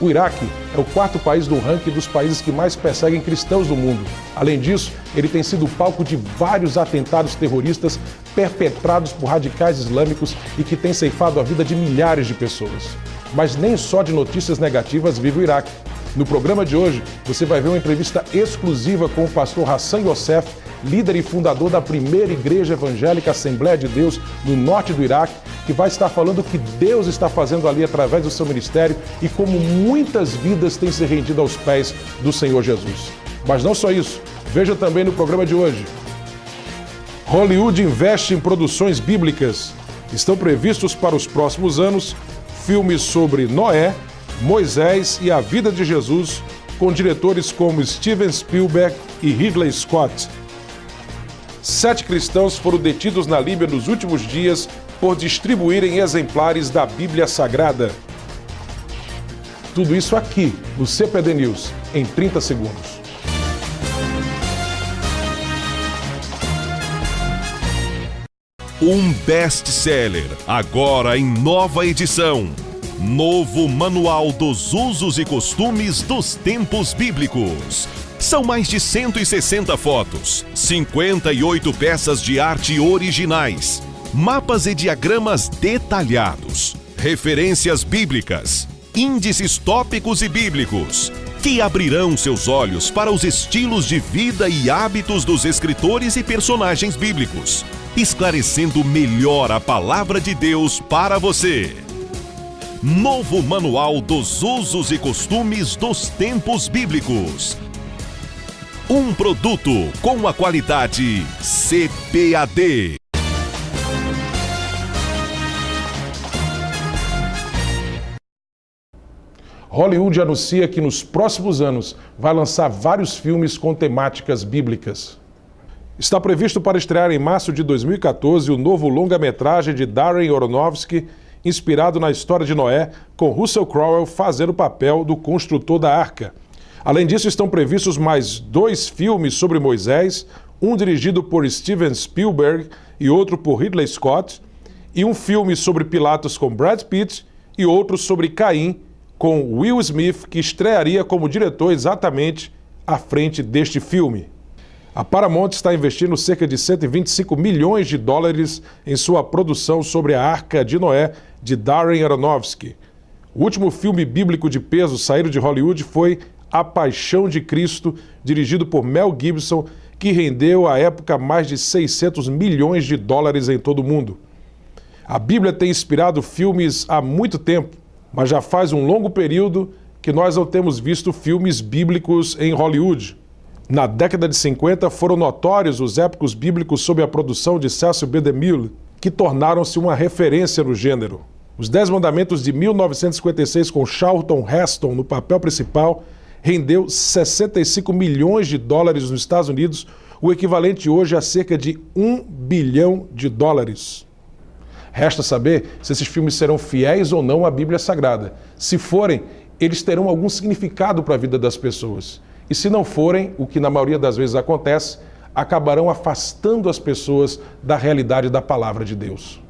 O Iraque é o quarto país do ranking dos países que mais perseguem cristãos do mundo. Além disso, ele tem sido palco de vários atentados terroristas perpetrados por radicais islâmicos e que têm ceifado a vida de milhares de pessoas. Mas nem só de notícias negativas vive o Iraque. No programa de hoje, você vai ver uma entrevista exclusiva com o pastor Hassan Youssef, líder e fundador da primeira igreja evangélica Assembleia de Deus no norte do Iraque, que vai estar falando o que Deus está fazendo ali através do seu ministério e como muitas vidas têm se rendido aos pés do Senhor Jesus. Mas não só isso, veja também no programa de hoje. Hollywood investe em produções bíblicas. Estão previstos para os próximos anos filmes sobre Noé, Moisés e a vida de Jesus, com diretores como Steven Spielberg e Ridley Scott. 7 cristãos foram detidos na Líbia nos últimos dias por distribuírem exemplares da Bíblia Sagrada. Tudo isso aqui no CPD News, em 30 segundos. Um best-seller, agora em nova edição. Novo Manual dos Usos e Costumes dos Tempos Bíblicos. São mais de 160 fotos, 58 peças de arte originais, mapas e diagramas detalhados, referências bíblicas, índices tópicos e bíblicos, que abrirão seus olhos para os estilos de vida e hábitos dos escritores e personagens bíblicos, esclarecendo melhor a palavra de Deus para você. Novo Manual dos Usos e Costumes dos Tempos Bíblicos. Um produto com a qualidade CPAD. Hollywood anuncia que nos próximos anos vai lançar vários filmes com temáticas bíblicas. Está previsto para estrear em março de 2014 o novo longa-metragem de Darren Aronofsky, inspirado na história de Noé, com Russell Crowe fazendo o papel do construtor da arca. Além disso, estão previstos mais 2 filmes sobre Moisés, um dirigido por Steven Spielberg e outro por Ridley Scott, e um filme sobre Pilatos com Brad Pitt e outro sobre Caim com Will Smith, que estrearia como diretor exatamente à frente deste filme. A Paramount está investindo cerca de 125 milhões de dólares em sua produção sobre a Arca de Noé de Darren Aronofsky. O último filme bíblico de peso saído de Hollywood foi A Paixão de Cristo, dirigido por Mel Gibson, que rendeu à época mais de 600 milhões de dólares em todo o mundo. A Bíblia tem inspirado filmes há muito tempo, mas já faz um longo período que nós não temos visto filmes bíblicos em Hollywood. Na década de 50 foram notórios os épicos bíblicos sob a produção de Cecil B. DeMille, que tornaram-se uma referência no gênero. Os 10 Mandamentos de 1956, com Charlton Heston no papel principal, rendeu 65 milhões de dólares nos Estados Unidos, o equivalente hoje a cerca de 1 bilhão de dólares. Resta saber se esses filmes serão fiéis ou não à Bíblia Sagrada. Se forem, eles terão algum significado para a vida das pessoas. E se não forem, o que na maioria das vezes acontece, acabarão afastando as pessoas da realidade da palavra de Deus.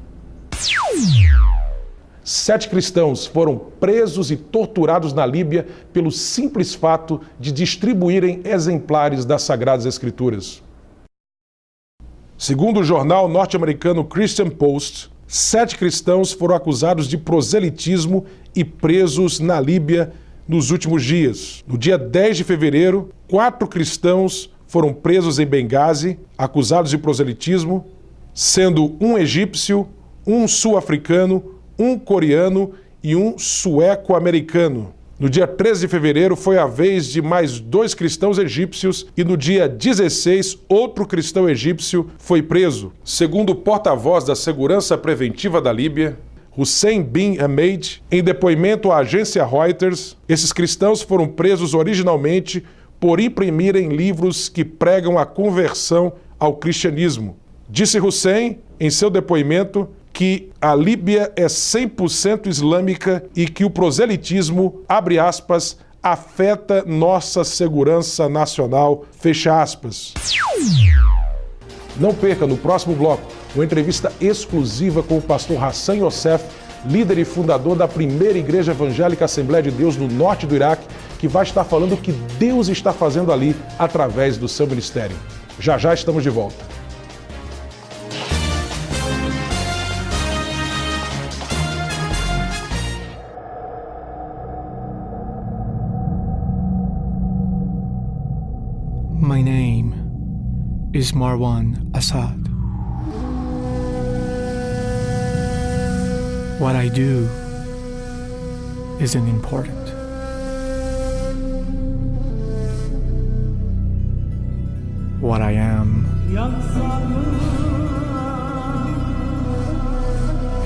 7 cristãos foram presos e torturados na Líbia pelo simples fato de distribuírem exemplares das Sagradas Escrituras. Segundo o jornal norte-americano Christian Post, 7 cristãos foram acusados de proselitismo e presos na Líbia nos últimos dias. No dia 10 de fevereiro, 4 cristãos foram presos em Benghazi, acusados de proselitismo, sendo um egípcio, um sul-africano, um coreano e um sueco-americano. No dia 13 de fevereiro foi a vez de mais 2 cristãos egípcios e no dia 16 outro cristão egípcio foi preso. Segundo o porta-voz da Segurança Preventiva da Líbia, Hussein bin Ahmed, em depoimento à agência Reuters, esses cristãos foram presos originalmente por imprimirem livros que pregam a conversão ao cristianismo. Disse Hussein, em seu depoimento, que a Líbia é 100% islâmica e que o proselitismo, abre aspas, afeta nossa segurança nacional, fecha aspas. Não perca no próximo bloco uma entrevista exclusiva com o pastor Hassan Youssef, líder e fundador da primeira igreja evangélica Assembleia de Deus no norte do Iraque, que vai estar falando o que Deus está fazendo ali através do seu ministério. Já já estamos de volta. My name is Marwan Assad. What I do isn't important. What I am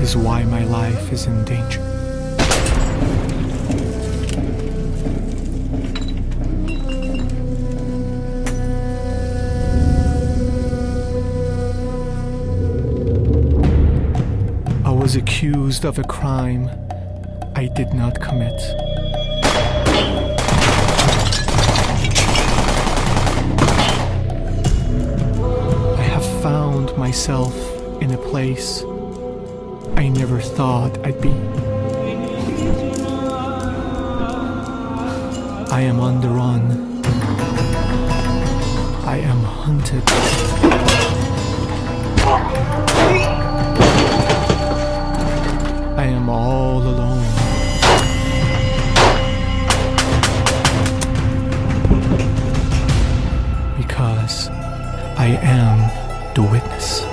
is why my life is in danger. I was accused of a crime I did not commit. I have found myself in a place I never thought I'd be. I am on the run. I am hunted. I am all alone. Because I am the witness.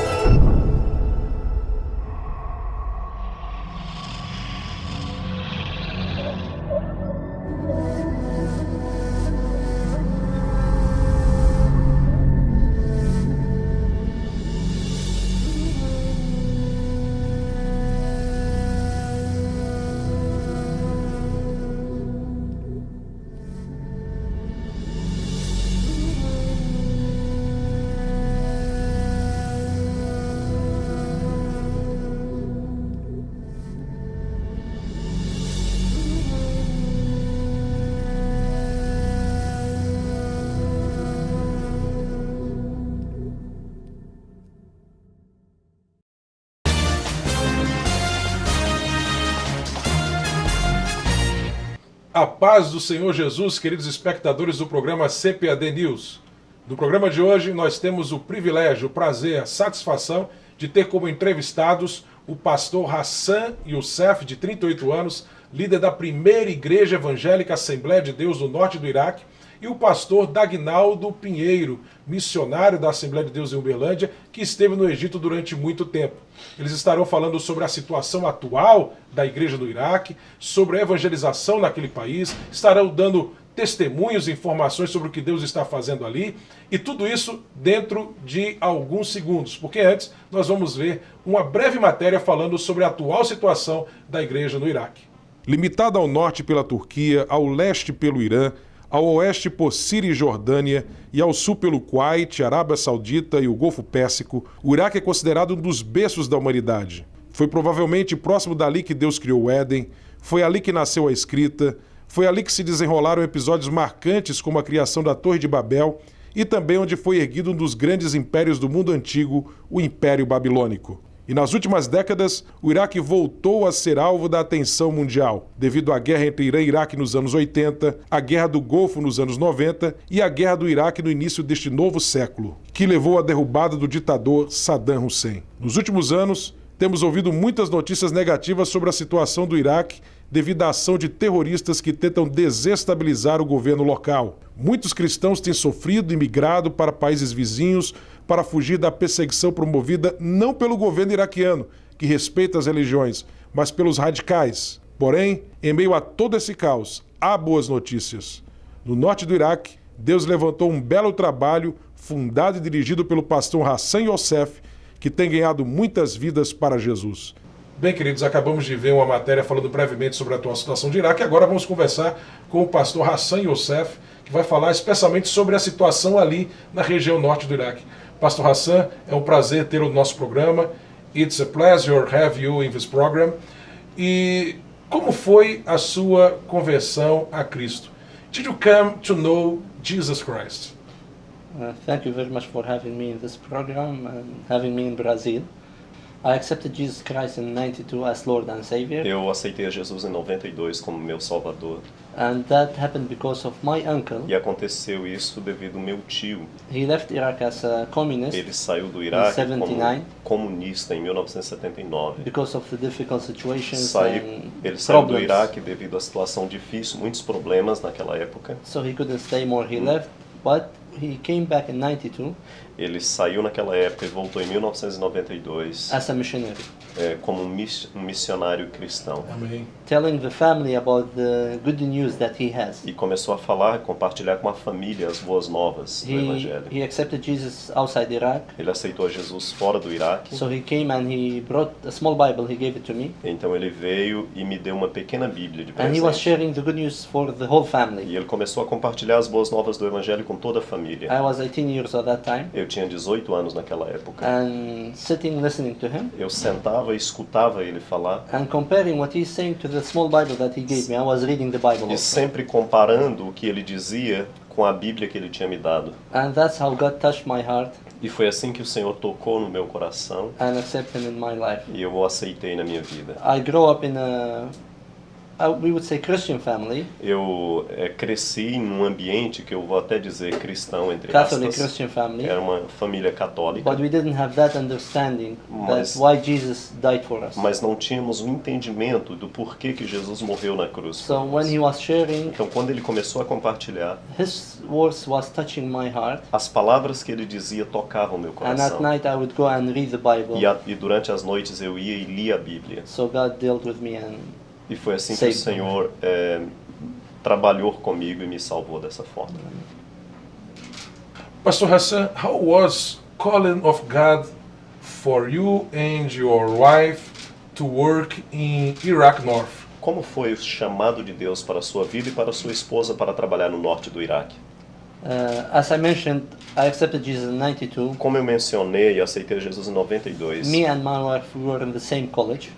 A paz do Senhor Jesus, queridos espectadores do programa CPAD News. No programa de hoje nós temos o privilégio, o prazer, a satisfação de ter como entrevistados o pastor Hassan Youssef, de 38 anos, líder da primeira igreja evangélica Assembleia de Deus no norte do Iraque, e o pastor Dagnaldo Pinheiro, missionário da Assembleia de Deus em Uberlândia, que esteve no Egito durante muito tempo. Eles estarão falando sobre a situação atual da igreja do Iraque, sobre a evangelização naquele país, estarão dando testemunhos e informações sobre o que Deus está fazendo ali, e tudo isso dentro de alguns segundos, porque antes nós vamos ver uma breve matéria falando sobre a atual situação da igreja no Iraque. Limitada ao norte pela Turquia, ao leste pelo Irã, ao oeste por Síria e Jordânia e ao sul pelo Kuwait, Arábia Saudita e o Golfo Pérsico, o Iraque é considerado um dos berços da humanidade. Foi provavelmente próximo dali que Deus criou o Éden, foi ali que nasceu a escrita, foi ali que se desenrolaram episódios marcantes como a criação da Torre de Babel e também onde foi erguido um dos grandes impérios do mundo antigo, o Império Babilônico. E nas últimas décadas, o Iraque voltou a ser alvo da atenção mundial, devido à guerra entre Irã e Iraque nos anos 80, a guerra do Golfo nos anos 90 e a guerra do Iraque no início deste novo século, que levou à derrubada do ditador Saddam Hussein. Nos últimos anos, temos ouvido muitas notícias negativas sobre a situação do Iraque devido à ação de terroristas que tentam desestabilizar o governo local. Muitos cristãos têm sofrido e migrado para países vizinhos para fugir da perseguição promovida não pelo governo iraquiano, que respeita as religiões, mas pelos radicais. Porém, em meio a todo esse caos, há boas notícias. No norte do Iraque, Deus levantou um belo trabalho fundado e dirigido pelo pastor Hassan Youssef, que tem ganhado muitas vidas para Jesus. Bem, queridos, acabamos de ver uma matéria falando brevemente sobre a atual situação do Iraque. Agora vamos conversar com o pastor Hassan Youssef, que vai falar especialmente sobre a situação ali na região norte do Iraque. Pastor Hassan, é um prazer ter o nosso programa. It's a pleasure to have you in this program. E como foi a sua conversão a Cristo? Did you come to know Jesus Christ? Thank you very much for having me in this program and having me in Brazil. I accepted Jesus Christ in 92 as Lord and Savior, Eu aceitei a Jesus em 92 como meu Salvador. and that happened because of my uncle. E aconteceu isso devido ao meu tio. He left Iraq as a communist Ele saiu do Iraque como 79. comunista em 1979. because of the difficult situations Ele and saiu do problems. Iraque devido à situação difícil, muitos problemas naquela época. So he couldn't stay more. He left, but he came back in 92 Ele saiu naquela época e voltou em 1992 as a missionary, como um missionário cristão. Amém. telling the family about the good news that he has. E começou a falar, compartilhar com a família as boas novas do Evangelho. He accepted Jesus outside Iraq, Ele aceitou Jesus fora do Iraque. so he came and he brought a small Bible. He gave it to me, Então ele veio e me deu uma pequena Bíblia de and he was presente. sharing the good news for the whole E family. ele começou a compartilhar as boas novas do Evangelho com toda a família. I was 18 years at that time, Eu tinha 18 anos naquela época. and sitting listening to him Eu sentava e escutava ele falar and comparing what he's saying to the small Bible that he gave me. I was reading the Bible e also. sempre comparando o que ele dizia com a Bíblia que ele tinha me dado. And that's how God touched my heart E foi assim que o Senhor tocou no meu coração and accepted him in my life. e eu o aceitei na minha vida. I grew up in we would say Christian family, Eu cresci num ambiente que eu vou até dizer cristão, entre Catholic aspas. Christian family, Era uma família católica, but we didn't have that understanding Mas- that why Jesus died for us. mas não tínhamos um entendimento do porquê que Jesus morreu na cruz. por So nós. when he was sharing, Então, quando ele começou a compartilhar, his words was touching my heart, as palavras que ele dizia tocavam meu and at coração. night I would go and read the Bible. E durante as noites eu ia e lia a Bíblia. So God dealt with me, and E foi assim que o Sei. Senhor trabalhou comigo e me salvou dessa forma. Pastor Hassan, how was calling of God for you and your wife to work in Iraq North? Como foi o chamado de Deus para a sua vida e para a sua esposa para trabalhar no norte do Iraque? as I mentioned, I accepted Jesus in 92. Como eu mencionei, eu aceitei Jesus em 92. Me and my wife, we were in the same college,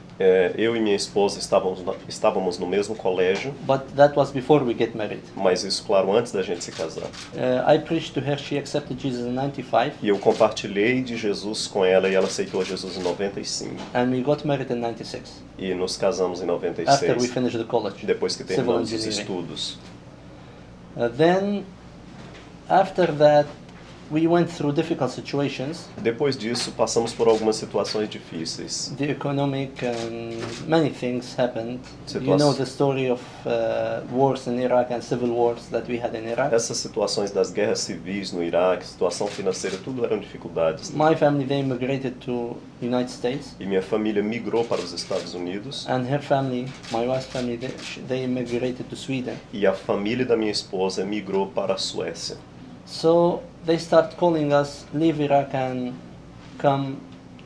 Eu e minha esposa estávamos no mesmo colégio, but that was before we get married. mas isso, claro, antes da gente se casar. I preached to her. She accepted Jesus in 95, E eu compartilhei de Jesus com ela e ela aceitou Jesus em 95. and we got married in 96 E nos casamos em after we 96, finished the college. depois que Civil terminamos os engineering. estudos. Then, after that, we went through difficult situations, Depois disso, passamos por algumas situações difíceis. the economic and many things happened. You Situações. know the story of wars in Iraq and civil wars that we had in Iraq. Essas situações das guerras civis no Iraque, situação financeira, tudo eram dificuldades. My family, they immigrated to United States, E minha família migrou para os Estados Unidos and her family, my wife's family, they immigrated to Sweden. e a família da minha esposa migrou para a Suécia. So they start calling us, leave Iraq and come,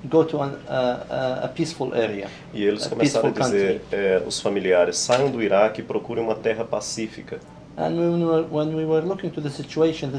go to a peaceful area. E eles A começaram a peaceful dizer, os familiares, saiam do Iraque e procurem uma terra pacífica. And when we were looking to the situation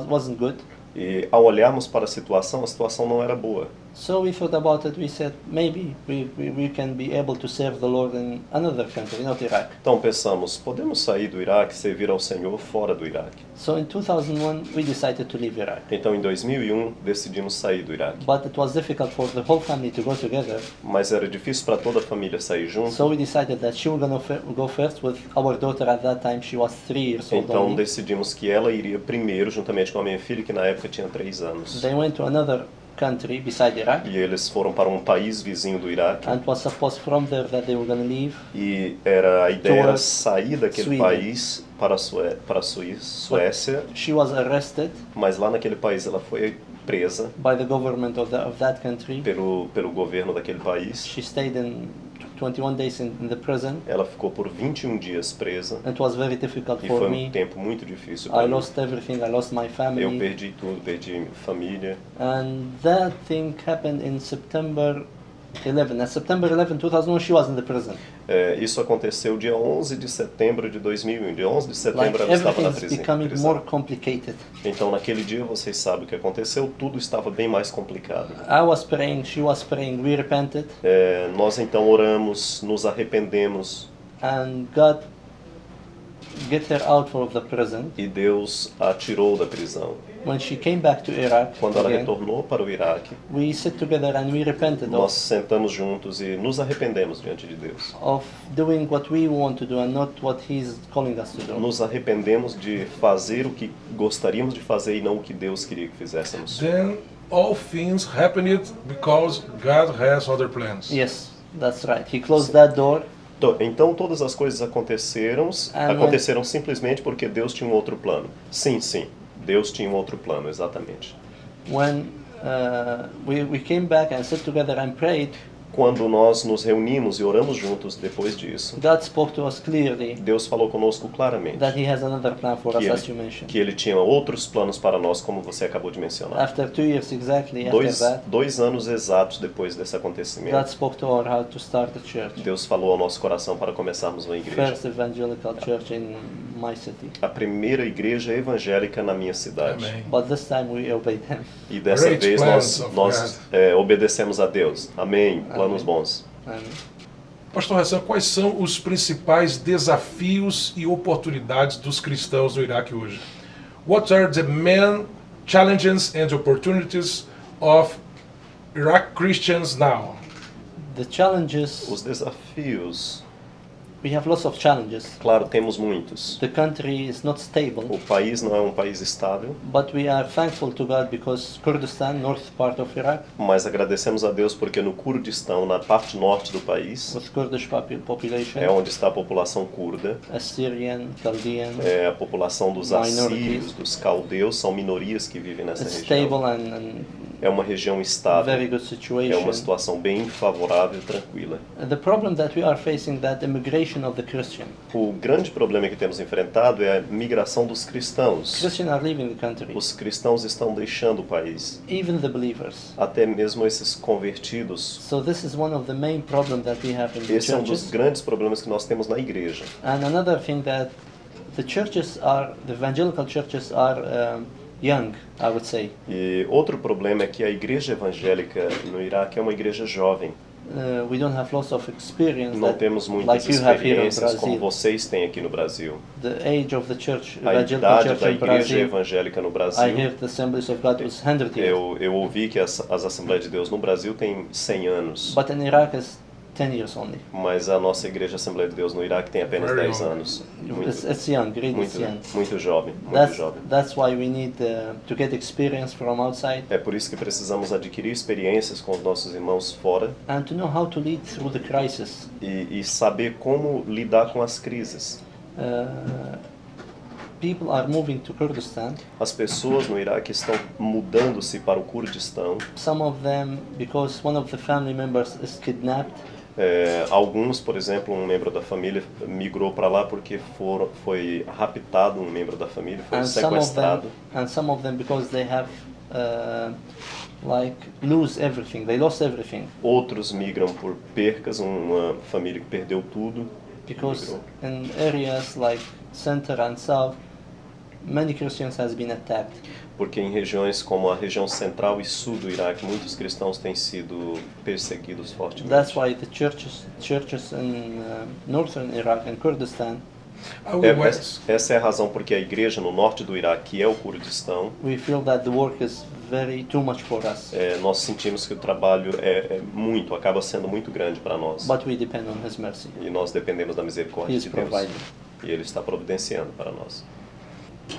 wasn't good. E ao olharmos para a situação não era boa. So we thought about it. We said maybe we can be able to serve the Lord in another country, not Iraq. Então pensamos, podemos sair do Iraque e servir ao Senhor fora do Iraque. So in 2001 we decided to leave Iraq. Então em 2001 decidimos sair do Iraque. But it was difficult for the whole family to go together. Mas era difícil para toda a família sair junto. So we decided that she was going to go first with our daughter. At that time she was 3 years old Então only. decidimos que ela iria primeiro, juntamente com a minha filha, que na época tinha 3 anos. They went to another country beside Iraq, E eles foram para um país vizinho do Iraque. and it was supposed from there that they were going to leave. E a ideia era Towards sair daquele Sweden. país para a Suécia, She was arrested mas lá naquele país ela foi presa by the government of that country. pelo governo daquele país. She stayed in 21 days in the prison. Ela ficou por 21 dias presa It was very difficult e for foi me. tempo muito difícil I para mim. lost everything. I lost my Eu family. perdi tudo, perdi minha família. And that thing happened in September 11. At September 11, 2001, she was in the prison. Isso aconteceu dia 11 de setembro de 2001. Dia 11 de Like setembro ela estava na everything's becoming prisão. more complicated. Então naquele dia vocês sabem o que aconteceu, tudo estava bem mais complicado. I was praying, she was praying, we repented, Nós então oramos, nos arrependemos and God get her out of the prison. e Deus a tirou da prisão. When she came back to Iraq Quando ela again, retornou para o Iraque, we sat together and we repented nós sentamos juntos e nos arrependemos diante de Deus. of doing what we want to do and not what He's calling us to do. Nos arrependemos de fazer o que gostaríamos de fazer e não o que Deus queria que fizéssemos. Then all things happened because God has other plans. Yes, that's right. He closed that door. Então todas as coisas aconteceram simplesmente porque Deus tinha um outro plano. Sim, Deus tinha um outro plano, exatamente. When we came back and sat together and prayed, Quando nós nos reunimos e oramos juntos depois disso, God spoke to us clearly Deus falou conosco claramente that He has another plan for us, as you mentioned. que Ele tinha outros planos para nós, como você acabou de mencionar. After 2 years exactly after that, Dois anos exatos depois desse God acontecimento, spoke to our heart to start a church. Deus falou ao nosso coração para começarmos uma igreja. First evangelical church in my city. A primeira igreja evangélica na minha cidade. Amém. But this time we obeyed Him. E dessa Great vez plans nós of obedecemos a Deus. Amém. Planos bons. And Pastor Hassan, quais são os principais desafios e oportunidades dos cristãos no Iraque hoje? What are the main challenges and opportunities of Iraq Christians now? the challenges, Os desafios, we have lots of challenges. claro, temos muitos. The country is not stable, O país não é um país estável, but we are thankful to God because Kurdistan, north part of Iraq, mas agradecemos a Deus porque no Kurdistão, na parte norte do país, with Kurdish population, é onde está a população curda, Assyrian, Chaldean, é a população dos Minorities. assírios, dos caldeus, são minorias que vivem nessa it's região. stable and É uma região very estável, good é situation. uma situação bem favorável e tranquila. The problem that we are facing that immigration of the Christian. O grande problema que temos enfrentado é a migração dos cristãos. Christians are leaving the country, Os cristãos estão deixando o país, even the believers. até mesmo esses convertidos. So this is one of the main problems that we have in the Esse é um dos churches. grandes problemas que nós temos na igreja. And another thing that the evangelical churches are young, I would say. E outro problema é que a igreja evangélica no Iraque é uma igreja jovem. We don't have lots of experience Não that, temos muitas like you have here in experiências como Brazil. vocês têm aqui no Brasil. The age of the church, A evangelical idade church da in igreja Brazil, evangélica no I Brasil, hear the Assemblies of God was 100 years, eu ouvi que as Assembleias de Deus no Brasil têm 100 anos, but in Iraq it's 10 years only. mas a nossa igreja Assembleia de Deus no Iraque tem apenas Very 10 young. anos. It's young, really it's young. Muito jovem, muito jovem. That's why we need to get experience from outside É por isso que precisamos adquirir experiências com os nossos irmãos fora and to know how to lead through the crisis. e saber como lidar com as crises. People are moving to Kurdistan. As pessoas no Iraque estão mudando-se para o Kurdistão. Some of them because one of the family members is kidnapped. Alguns, por exemplo, um membro da família migrou para lá porque foi raptado um membro da família, foi sequestrado. And some of them because they have lose everything. They lost everything Outros migram por percas, uma família que perdeu tudo. because migrou. in areas like center and south, many Christians has been attacked. Porque em regiões como a região central e sul do Iraque, muitos cristãos têm sido perseguidos fortemente. That's why the churches in northern Iraq and Kurdistan, Essa é a razão porque a igreja no norte do Iraque, que é o Kurdistão, we feel that the work is too much for us. nós sentimos que o trabalho acaba sendo muito grande para nós. But we depend on His mercy. E nós dependemos da misericórdia He is de Deus. providing. E Ele está providenciando para nós.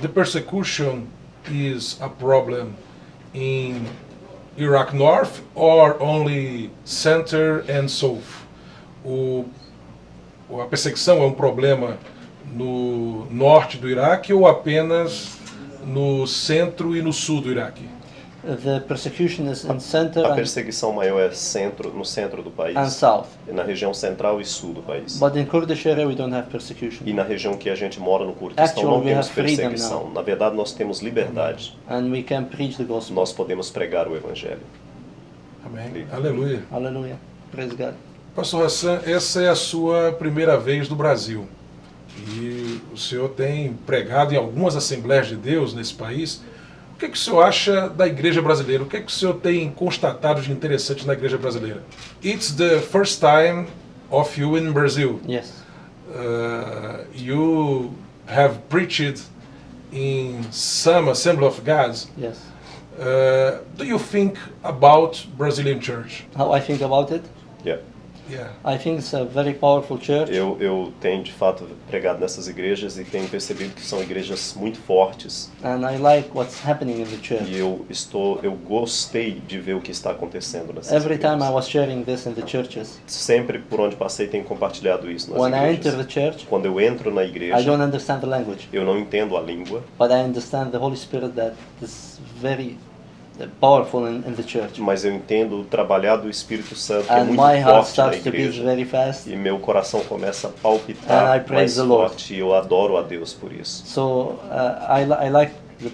The persecution is a problem in Iraq North or only center and south? A perseguição é um problema no norte do Iraque ou apenas no centro e no sul do Iraque? The persecution is in center A and perseguição maior é no centro do país, south. na região central e sul do país. But in Kurdish area we don't have persecution. E na região que a gente mora, no Kurdistão, Actually, não we temos have freedom perseguição. now. Na verdade, nós temos liberdade. And we can preach the gospel. Nós podemos pregar o Evangelho. Amém. Aleluia. Hallelujah. Praise God. Pastor Hassan, essa é a sua primeira vez no Brasil. E o senhor tem pregado em algumas Assembleias de Deus nesse país. O que o senhor acha da igreja brasileira? O que o senhor tem constatado de interessante na igreja brasileira? It's the first time of you in Brazil. Yes. You have preached in some Assembly of God, Yes. do you think about Brazilian church? How I think about it? Yeah. Yeah. I think it's a very powerful church. Eu tenho de fato pregado nessas igrejas e tenho percebido que são igrejas muito fortes. And I like what's happening in the church. E eu gostei de ver o que está acontecendo nessas Every igrejas. time I was sharing this in the churches. Sempre por onde passei tenho compartilhado isso nas When I igrejas. enter the church, Quando eu entro na I igreja, don't understand the language, eu não entendo a língua, but I understand the Holy Spirit that is very powerful in the church. mas eu entendo o trabalhar do Espírito Santo que é And muito my heart forte na starts to beat igreja. very fast. E meu coração começa a And I palpitar praise mais the Lord. forte e eu adoro a Deus por isso. So I like the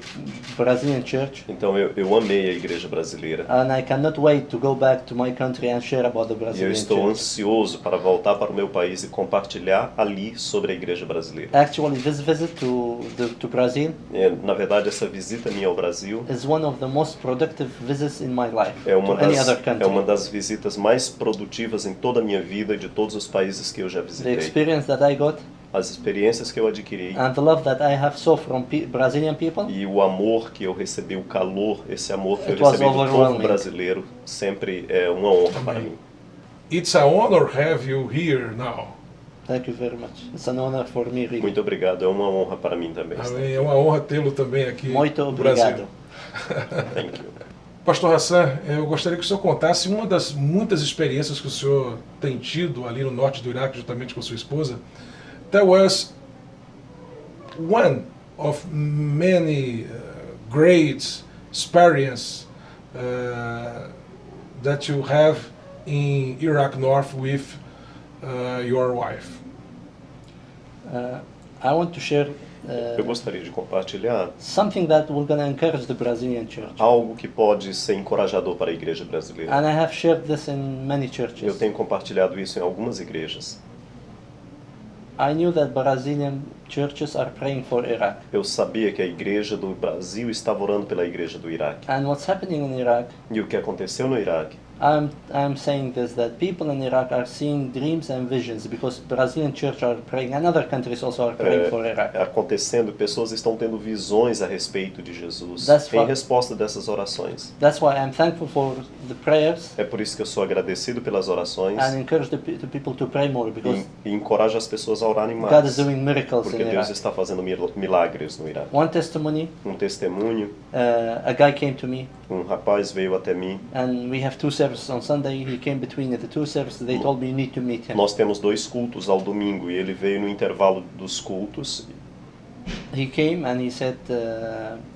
Brazilian church, Então eu amei a igreja brasileira. and I cannot wait to go back to my country and share about the E eu Brazilian estou church. ansioso para voltar para o meu país e compartilhar ali sobre a igreja brasileira. Actually, this visit to Brazil Na verdade, essa visita minha ao Brasil is one of the most productive visits in my life é uma to any other das, country. é uma das visitas mais produtivas em toda a minha vida e de todos os países que eu já The visitei. experience that I got As experiências que eu adquiri and the love that I have saw from Brazilian people, e o amor que eu recebi, o calor, esse amor que eu It was recebi do povo overwhelming. brasileiro, sempre é uma honra para mim. It's a honor have you here now. thank you very much. It's an honor for me, really. Muito obrigado, é uma honra para mim também. Amém. É uma honra tê-lo também aqui Muito no Brasil. obrigado. Thank you. Pastor Hassan, eu gostaria que o senhor contasse uma das muitas experiências que o senhor tem tido ali no norte do Iraque, juntamente com sua esposa. There was one of many great experience that you have in Iraq North with your wife. I want to share Eu gostaria de compartilhar something that will gonna encourage the Brazilian church. algo que pode ser encorajador para a igreja brasileira. And I have shared this in many Eu churches. tenho compartilhado isso em algumas igrejas. I knew that Brazilian churches are praying for Iraq. Eu sabia que a igreja do Brasil estava orando pela igreja do Iraque. And what's happening in Iraq, E o que aconteceu no Iraque? I'm saying this, that people in Iraq are seeing dreams and visions because Brazilian church are praying and other countries also are praying for Iraq. Acontecendo, pessoas estão tendo visões a respeito de Jesus That's em what- resposta dessas orações. That's why I'm thankful for the prayers É por isso que eu sou agradecido pelas orações and encourage the people to pray more because e encorajo as pessoas a orarem God mais. is doing miracles Porque in Deus Iraq. está fazendo milagres no Iraque. One testimony, Um testemunho, a guy came to me um rapaz veio até mim. and we have two services on Sunday. He came between the two services. They told me you need to meet him. Nós temos 2 cultos ao domingo e ele veio no intervalo dos cultos. He came and he said,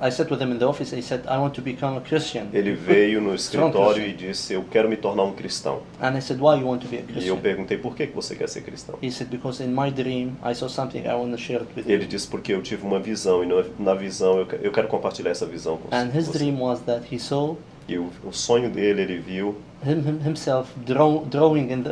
I sat with him in the office. He said, I want to become a Christian. Ele veio no escritório Christian. e disse, eu quero me tornar um cristão. And I said, why you want to be a E eu Christian? perguntei, por que você quer ser cristão? He said, because in my dream I saw something I want to share it with Ele you. disse, porque eu tive uma visão e na visão eu quero compartilhar essa visão com And his você. dream was that he saw E o sonho dele, ele viu, himself drowning in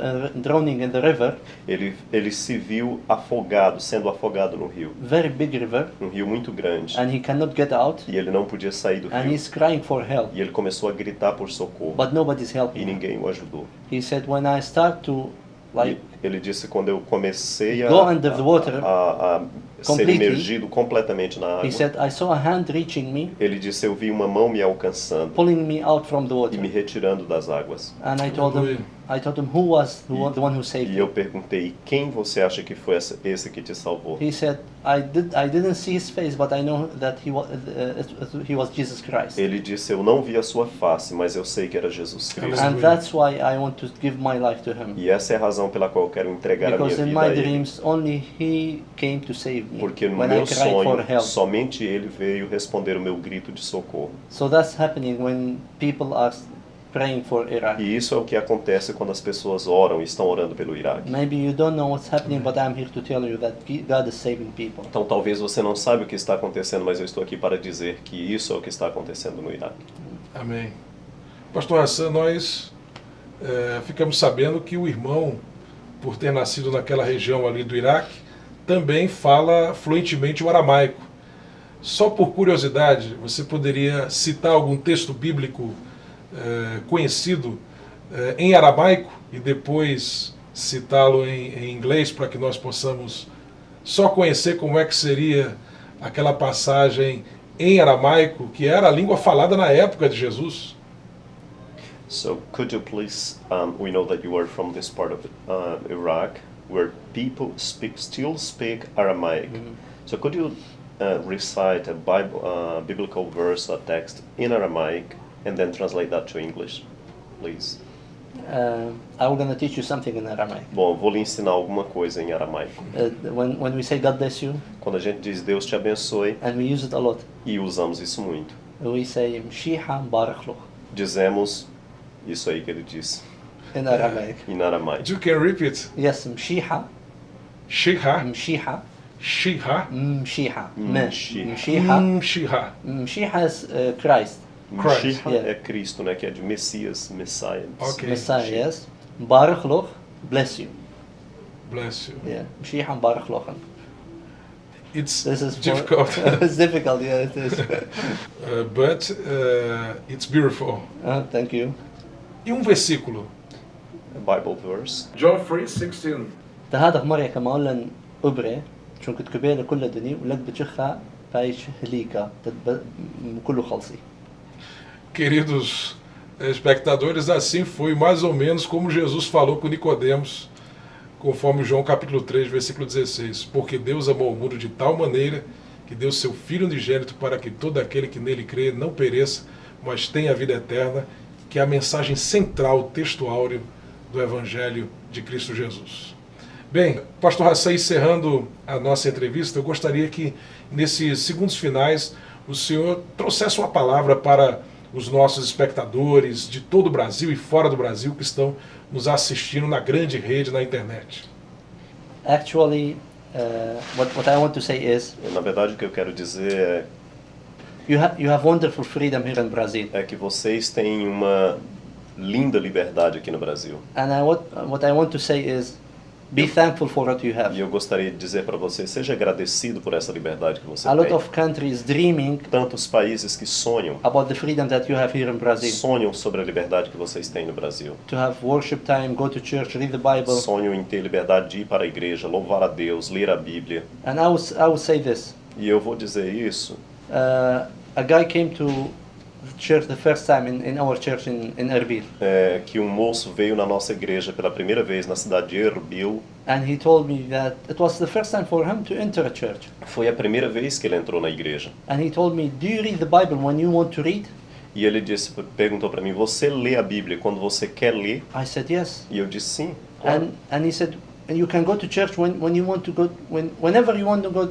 the river, ele se viu afogado, sendo afogado no rio. very big river, Um rio muito grande. and he cannot get out, E ele não podia sair do and rio. he's crying for help, E ele começou a gritar por socorro. but nobody's E helping him. ninguém o ajudou. He said, when I start to like E ele disse, quando eu comecei go under the water, a ser completely, imergido completamente na água, he said, I saw a hand reaching me, ele disse, eu vi uma mão me alcançando pulling me out from the e water. me retirando das águas. And I told him who was the one who saved E eu me. perguntei, quem você acha que foi esse que te salvou? He said, I didn't see his face, but I know that he was Jesus Christ. Ele disse, eu não vi a sua face, mas eu sei que era Jesus Cristo. And that's why I want to give my life to him. E essa é a razão pela qual eu quero entregar a minha Because in vida my a Ele. dreams, only he came to save me Porque no when I meu cried for sonho, help. somente Ele veio responder o meu grito de socorro. So that's happening when people are praying for Iraq. E isso é o que acontece quando as pessoas oram e estão orando pelo Iraque. Maybe you don't know what's happening, but I'm here to tell you that God is saving people. Então talvez você não saiba o que está acontecendo, mas eu estou aqui para dizer que isso é o que está acontecendo no Iraque. Amém. Pastor Hassan, nós ficamos sabendo que o irmão, por ter nascido naquela região ali do Iraque, também fala fluentemente o aramaico. Só por curiosidade, você poderia citar algum texto bíblico conhecido em aramaico e depois citá-lo em inglês para que nós possamos só conhecer como é que seria aquela passagem em aramaico, que era a língua falada na época de Jesus. So could you please, we know that you are from this part of Iraq, where people still speak Aramaic. So could you recite a biblical verse, a text in Aramaic, and then translate that to English, please? I'm going to teach you something in Aramaic. Bom, vou lhe ensinar alguma coisa em aramaico. When we say God bless you, Quando a gente diz Deus te abençoe, and we use it a lot, e usamos isso muito, we say Mshiha Barak Loch dizemos isso aí que ele disse in Aramaic. em aramaico. You can repeat. Yes, Mshiha, Shiha, Mshiha, Shiha, Mshiha, Mshiha. Mshiha. Shiha. Mshiha is Christ, Mashiach Yeah. é Cristo, né, que é de Messias, Messiah. Okay. Messiah. Yes, Barak Loch, bless you. Bless you. Yeah, Mshiha Barak Loch. It's This is difficult, it's difficult. Yeah, it is. but it's beautiful. Thank you. E um versículo. A Bible verse. John 3:16. هذا مرة كما قلنا أبرة شو كنت كبيرة كل الدنيا ولك بتشخها بايش هليكا كله خلصي. Queridos espectadores, assim foi mais ou menos como Jesus falou com Nicodemos, conforme João capítulo 3, versículo 16. Porque Deus amou o mundo de tal maneira que deu seu Filho unigênito para que todo aquele que nele crê não pereça, mas tenha a vida eterna, que é a mensagem central, textual do Evangelho de Cristo Jesus. Bem, pastor Hassan, encerrando a nossa entrevista, eu gostaria que nesses segundos finais o senhor trouxesse uma palavra para os nossos espectadores de todo o Brasil e fora do Brasil que estão nos assistindo na grande rede na internet. Actually, what I want to say is Na verdade, o que eu quero dizer you have wonderful freedom here in Brazil, é que vocês têm uma linda liberdade aqui no Brasil. and what I want to say is be thankful for what you have. E eu gostaria de dizer para você, seja agradecido por essa liberdade que você A lot tem. of countries dreaming Tantos países que sonham about the freedom that you have here in Brazil. sonham sobre a liberdade que vocês têm no Brasil. To have worship time, go to church, read the Bible. Sonham em ter liberdade de ir para a igreja, louvar a Deus, ler a Bíblia. And I will say this. E eu vou dizer isso. A guy came to the church the first time in our church in Erbil. Que um moço veio na nossa igreja pela primeira vez na cidade de Erbil. And he told me that it was the first time for him to enter a church. Foi a primeira vez que ele entrou na igreja. And he told me, do you read the Bible when you want to read? E ele perguntou para mim, você lê a Bíblia quando você quer ler? I said yes. E eu disse sim. Claro. And he said, and you can go to church when you want to go, whenever you want to go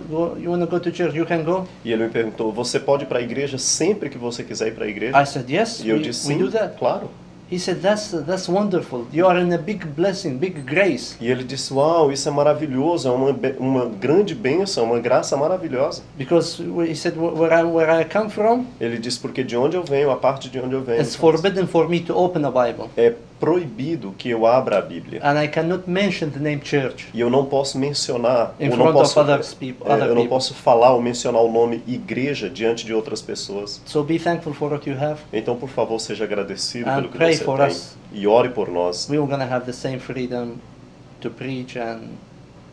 to church, you can go. E ele me perguntou, você pode ir para a igreja sempre que você quiser ir para a igreja? I said yes. E eu we disse we sim, do that. claro. He said that's wonderful. You are in a big blessing, big grace. E ele disse, uau, isso é maravilhoso, é uma grande bênção, uma graça maravilhosa. Because he said where I come from, Ele disse, porque de onde eu venho, a parte de onde eu venho, it's forbidden for me to open a Bible, é proibido que eu abra a Bíblia. and I cannot mention the name church E eu não posso mencionar, in ou front não posso, of other people. eu não posso falar ou mencionar o nome igreja diante de outras pessoas. So be thankful for what you have. Então, por favor, seja agradecido And pelo que pray você for tem. us. E ore por nós. We are going to have the same freedom to preach and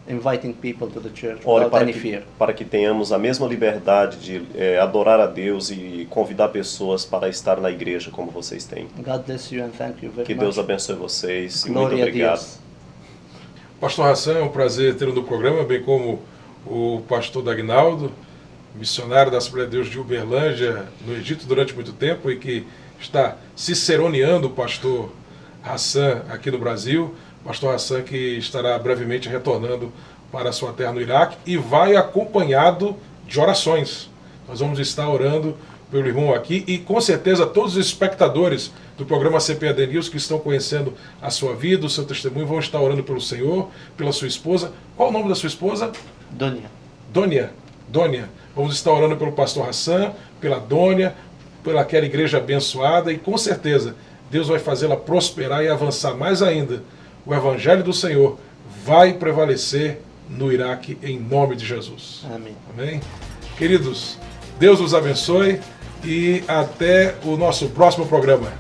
inviting people to the church Ore without any fear. para que tenhamos a mesma liberdade de adorar a Deus e convidar pessoas para estar na igreja como vocês têm. God bless you and thank you very Que much. Deus abençoe vocês e muito Glória a obrigado. Deus. Pastor Hassan, é um prazer tê-lo no programa, bem como o pastor Dagnaldo, missionário da Assembleia de Deus de Uberlândia, no Egito durante muito tempo e que está ciceroneando o pastor Hassan aqui no Brasil. Pastor Hassan que estará brevemente retornando para a sua terra no Iraque e vai acompanhado de orações. Nós vamos estar orando pelo irmão aqui e com certeza todos os espectadores do programa CPAD News que estão conhecendo a sua vida, o seu testemunho, vão estar orando pelo Senhor, pela sua esposa. Qual o nome da sua esposa? Dunya. Dônia. Vamos estar orando pelo pastor Hassan, pela Dônia, pela aquela igreja abençoada e com certeza Deus vai fazê-la prosperar e avançar mais ainda. O Evangelho do Senhor vai prevalecer no Iraque em nome de Jesus. Amém. Amém? Queridos, Deus os abençoe e até o nosso próximo programa.